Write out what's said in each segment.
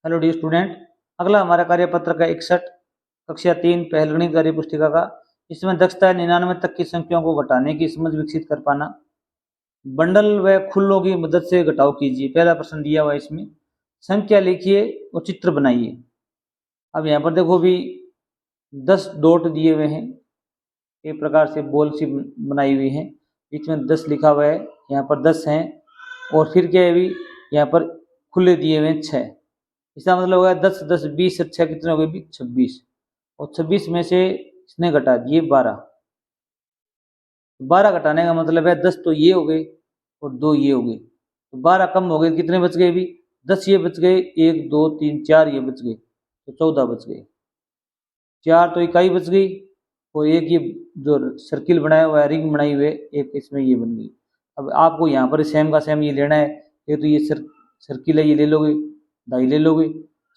Hello dear student, अगला हमारा कार्यपत्र का 61 कक्षा 3 पहल गणित कार्य पुस्तिका का। इसमें दक्षता 99 तक की संख्याओं को घटाने की समझ विकसित कर पाना। बंडल व खुल्लों की मदद से घटाव कीजिए। पहला प्रश्न दिया हुआ है, इसमें संख्या लिखिए और चित्र बनाइए। अब यहाँ पर देखो भी 10 डॉट दिए हुए हैं, एक प्रकार से बॉल सी बनाई हुई है, बीच में 10 लिखा हुआ है, यहाँ पर 10 हैं और फिर क्या है भी यहाँ पर खुले दिए हुए हैं 6। इसका मतलब होगा 10 10 20 से 6 कितने हो गए भी 26, और 26 में से इसने घटा दिए 12। 12 घटाने का मतलब है 10 तो ये हो गए और 2 ये हो गए, तो 12 कम हो गए, कितने बच गए भी 10 ये बच गए, 1 2 3 4 ये बच गए, तो 14 बच गए। 4 तो इकाई बच गई और एक ये जो सर्किल बनाया हुआ है, रिंग बनाई हुई है, एक इसमें ये बन गई। अब आपको यहाँ पर सेम का सेम ये लेना है, ये तो ये सर्किल है, ये ले लोगे, दाई ले लोगे,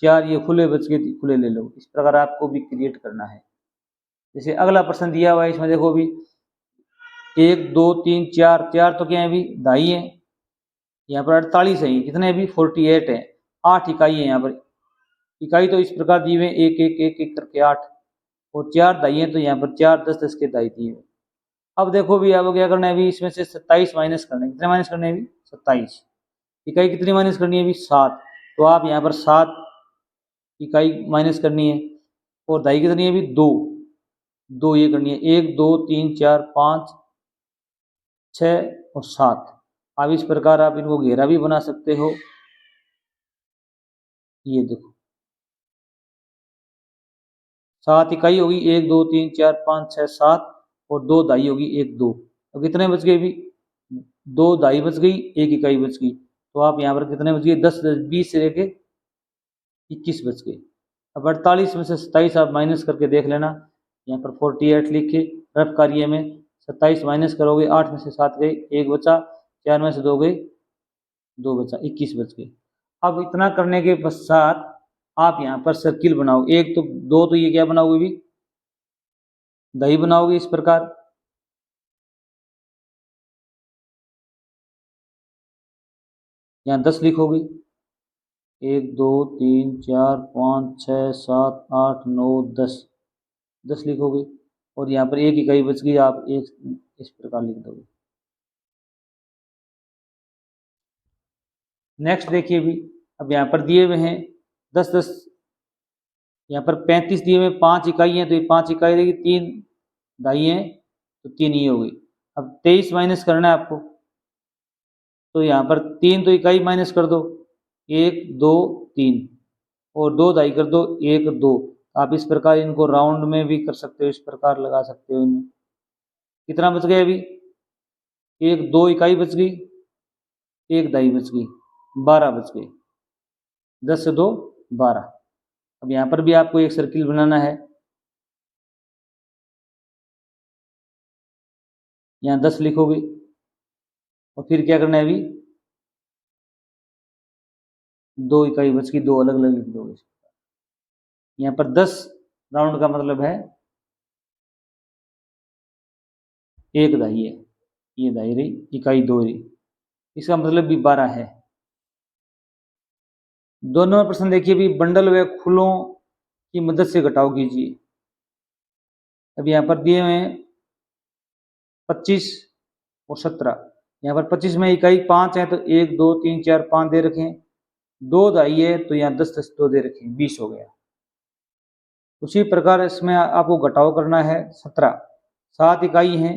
4 ये खुले बच गए, खुले ले लोगे। इस प्रकार आपको भी क्रिएट करना है। जैसे अगला प्रश्न दिया हुआ है, इसमें देखो भी 1 2 3 4, 4 तो क्या है भी दाई है, यहाँ पर 48 है, कितने भी 48 है, 8 इकाई है। यहाँ पर इकाई तो इस प्रकार दिए हुए 1 1 1 1 करके 8, और 4 दाई है, तो यहाँ पर 4 10 10 के दाई दिए हुए। अब देखो भी आपको क्या करना है भी, इसमें से 27 माइनस करना है। कितने माइनस करने हैं भी 27। इकाई कितनी माइनस करनी है भी 7, तो आप यहाँ पर 7 इकाई माइनस करनी है, और दाई कितनी है भी 2 2 ये करनी है, 1 2 3 4 5 6 और 7। अब इस प्रकार आप इनको घेरा भी बना सकते हो। ये देखो 7 इकाई होगी, 1 2 3 4 5 6 7, और 2 दाई होगी 1 2, तो कितने बच गए भी 2 दाई बच गई, 1 इकाई बच गई, तो आप यहाँ पर कितने बच गए 10 20 से लेके 21 बच गए। अब 48 में से 27 आप माइनस करके देख लेना, यहाँ पर 48 लिख के रफ कार्य में 27 माइनस करोगे, 8 में से 7 गए, 1 बचा, 4 में से 2 गए, 2 बचा, 21 बच गए। अब इतना करने के पश्चात आप यहाँ पर सर्किल बनाओ। 1 तो 2 तो ये क्या बनाओगे भी दही बनाओगे इस प्रकार, यहाँ 10 लिखोगे, 1 2 3 4 5 6 7 8 9 10, 10 लिखोगे, और यहाँ पर 1 इकाई बच गई, आप एक इस प्रकार लिख दोगे। नेक्स्ट देखिए भी, अब यहाँ पर दिए हुए हैं 10 10, यहाँ पर 35 दिए हुए 5 इकाई हैं, तो ये 5 इकाई देगी, 3 दाई हैं, तो 3 ये हो गई। अब 23 माइनस करना है आपको, तो यहाँ पर 3 तो इकाई माइनस कर दो, 1 2 3, और 2 दाई कर दो, 1 2। आप इस प्रकार इनको राउंड में भी कर सकते हो, इस प्रकार लगा सकते हो इन्हें। कितना बच गया अभी 1 2 इकाई बच गई, 1 दाई बच गई, 12 बच गए, 10 से 2 12। अब यहाँ पर भी आपको एक सर्किल बनाना है, यहाँ 10 लिखोगे, और फिर क्या करना है अभी 2 इकाई बच गई, 2 अलग अलग लिख दोगे। यहाँ पर 10 राउंड का मतलब है 1 दाई है, ये दाई रही, इकाई 2 रही, इसका मतलब भी 12 है। दोनों प्रश्न देखिए भी बंडल व खुलों की मदद से घटाव कीजिए। अब यहाँ पर दिए हुए हैं 25 और 17। यहाँ पर 25 में इकाई 5 है, तो 1 2 3 4 5 दे रखे हैं, 2 दाई है, तो यहाँ 10 10 2 दे रखे हैं, 20 हो गया। उसी प्रकार इसमें आपको घटाव करना है 17, 7 इकाई है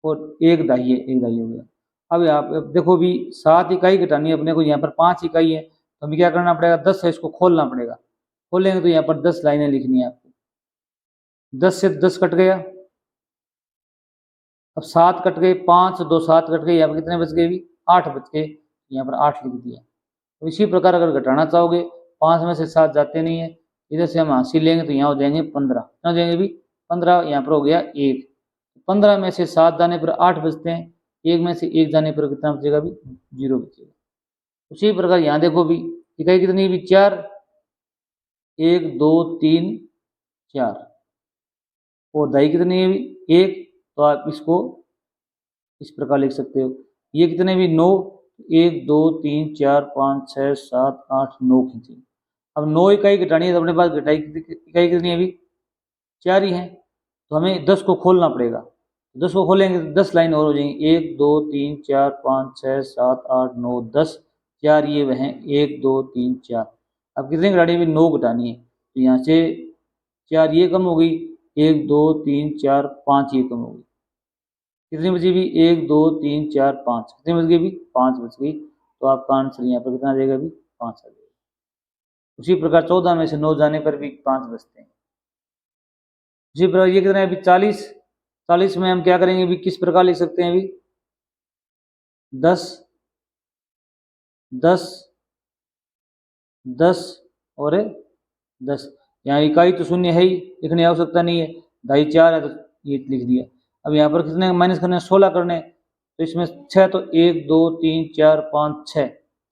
और 1 दाई है, 1 दाई हो गया। अब यहाँ पर देखो भी 7 इकाई घटानी है अपने को, यहाँ पर 5 इकाई है, तो हमें क्या करना पड़ेगा 10 है, इसको खोलना पड़ेगा। खोलेंगे तो यहाँ पर 10 लाइनें लिखनी है आपको, 10 से 10 कट गया, अब 7 कट गए, 5 2 7 कट गए, यहाँ पर कितने बच गए भी 8 बच गए, यहाँ पर 8 लिख दिया। तो इसी प्रकार अगर घटाना चाहोगे 5 में से 7 जाते नहीं है, इधर से हम हासिल लेंगे तो यहाँ हो जाएंगे 15, क्या हो जाएंगे भी 15, यहाँ पर हो गया 1। 15 में से 7 जाने पर 8 बचते हैं, 1 में से 1 जाने पर कितना बचेगा भी 0 बचेगा। उसी प्रकार यहाँ देखो भी इकाई कितनी भी 4, 1 2 3 4, और दाई कितनी है भी 1, तो आप इसको इस प्रकार लिख सकते हो। ये कितने भी 9, 1 2 3 4 5 6 7 8 9 खींचे, अब 9 इकाई घटानी है तो अपने पास घटाई इकाई कितनी है अभी, 4 ही है, तो हमें 10 को खोलना पड़ेगा। 10 को खोलेंगे तो 10 लाइन और हो जाएंगी, 1 2 3 4 5 6 7 8 9 10, 4 ये वह हैं, 1 2 3 4। अब कितनी घटानी है, 9 घटानी है, तो यहाँ से 4 ये कम हो गई, 1 2 3 4 5 ये कम हो गई, कितनी बची भी, 1 2 3 4 5, कितनी बच गई भी, 5 बच गई। तो आपका आंसर यहाँ पर कितना आ जाएगा अभी, 5 आ जाएगा। उसी प्रकार 14 में से 9 जाने पर भी 5 बचते हैं। उसी प्रकार ये कितना है अभी, 40। 40 में हम क्या करेंगे अभी, किस प्रकार लिख सकते हैं अभी, 10 10 10 और 10। यहाँ इकाई तो शून्य है ही, लिखने की आवश्यकता नहीं है, ढाई 4 है तो ये लिख दिया। अब यहाँ पर कितने माइनस करने, 16 करने, तो इसमें 6 तो 1 2 3 4 5 6,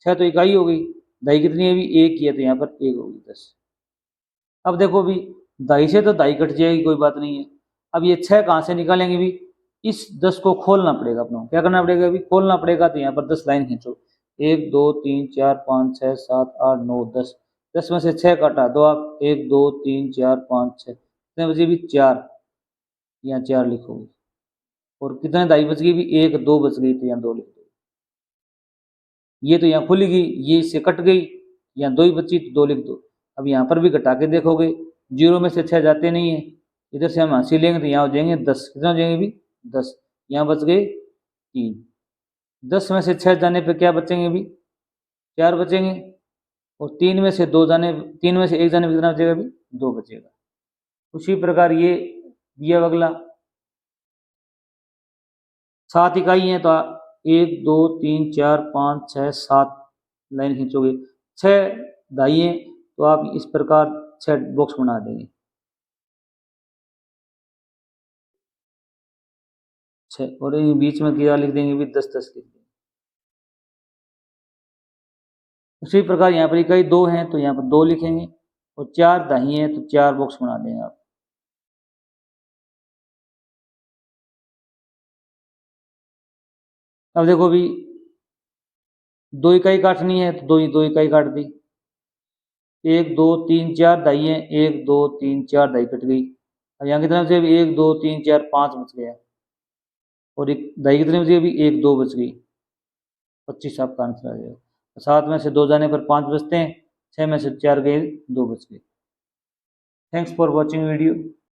6 तो इकाई हो गई, ढाई कितनी है अभी, 1 ही है, तो यहाँ पर 1 होगी 10। अब देखो भी, ढाई से तो ढाई कट जाएगी, कोई बात नहीं है। अब ये 6 कहाँ से निकालेंगे भी, इस 10 को खोलना पड़ेगा अपना, क्या करना पड़ेगा अभी, खोलना पड़ेगा, तो यहाँ पर 10 लाइन खींचो, 1 2 3 4 5 6 7 8 9 10, 10 में से 6 काटा दो आप, 1 2 3 4 5 6, कितने बचे भी, 4, यहाँ 4 लिखोगे। और कितने ढाई बच गई भी, 1 2 बच गई, तो यहाँ 2 लिख दो। ये तो यहाँ खुलेगी, ये इससे कट गई, यहाँ 2 ही बची तो 2 लिख दो। अब यहाँ पर भी घटा के देखोगे, 0 में से 6 जाते नहीं है, इधर से हम हासिल लेंगे तो यहाँ हो जाएंगे 10, कितना हो जाएंगे भी, 10, यहाँ बच गए 3। 10 में से 6 जाने पे क्या बचेंगे भी, 4 बचेंगे, और 3 में से 2 जाने, 3 में से 1 जाने पे कितना बचेगा भी, 2 बचेगा। उसी प्रकार ये दिया अगला 7 इकाई है, तो 1 2 3 4 5 6 7 लाइन खींचोगे, 6 ढाई है, तो आप इस प्रकार 6 बॉक्स बना देंगे, 6, और बीच में क्या लिख देंगे भी, 10 10 लिख देंगे। उसी प्रकार यहाँ पर इकाई 2 है तो यहाँ पर 2 लिखेंगे, और 4 ढाई है तो 4 बॉक्स बना देंगे आप। अब देखो भी, 2 इकाई काटनी है तो 2 इकाई काट दी, 1 2 3 4 ढाई है, 1 2 3 4 ढाई कट गई। अब यहाँ की तरफ से 1 2 3 4 5 बच गया, और एक ढाई की तरफ से भी 1 2 बच गई, 25 आपका आंसर आ जाएगा। 7 में से 2 जाने पर 5 बचते हैं, 6 में से 4 गए, 2 बच गए। Thanks for watching video.